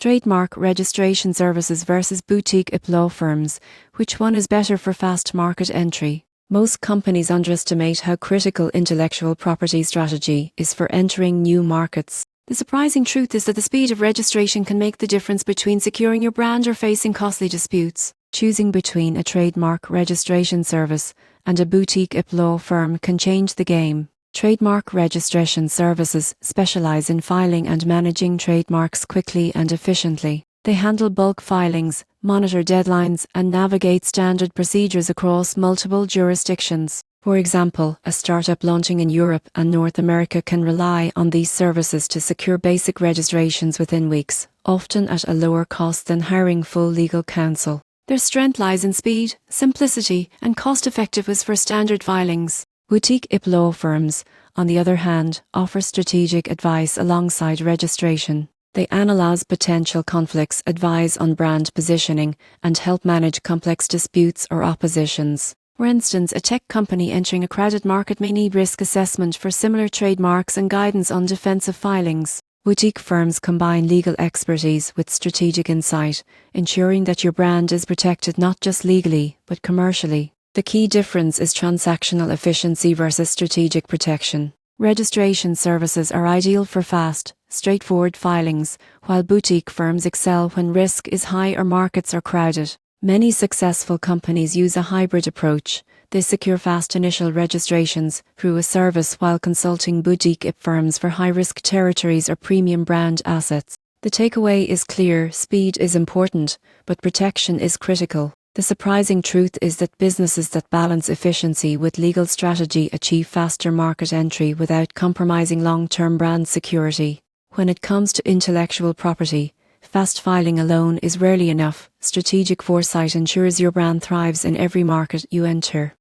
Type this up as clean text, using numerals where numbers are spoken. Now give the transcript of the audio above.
Trademark registration services versus boutique IP law firms. Which one is better for fast market entry? Most companies underestimate how critical intellectual property strategy is for entering new markets. The surprising truth is that the speed of registration can make the difference between securing your brand or facing costly disputes. Choosing between a trademark registration service and a boutique IP law firm can change the game. Trademark registration services specialize in filing and managing trademarks quickly and efficiently. They handle bulk filings, monitor deadlines, and navigate standard procedures across multiple jurisdictions. For example, a startup launching in Europe and North America can rely on these services to secure basic registrations within weeks, often at a lower cost than hiring full legal counsel. Their strength lies in speed, simplicity, and cost-effectiveness for standard filings. Boutique IP law firms, on the other hand, offer strategic advice alongside registration. They analyze potential conflicts, advise on brand positioning, and help manage complex disputes or oppositions. For instance, a tech company entering a crowded market may need risk assessment for similar trademarks and guidance on defensive filings. Boutique firms combine legal expertise with strategic insight, ensuring that your brand is protected not just legally, but commercially. The key difference is transactional efficiency versus strategic protection. Registration services are ideal for fast, straightforward filings, while boutique firms excel when risk is high or markets are crowded. Many successful companies use a hybrid approach. They secure fast initial registrations through a service while consulting boutique IP firms for high-risk territories or premium brand assets. The takeaway is clear: speed is important, but protection is critical. The surprising truth is that businesses that balance efficiency with legal strategy achieve faster market entry without compromising long-term brand security. When it comes to intellectual property, fast filing alone is rarely enough. Strategic foresight ensures your brand thrives in every market you enter.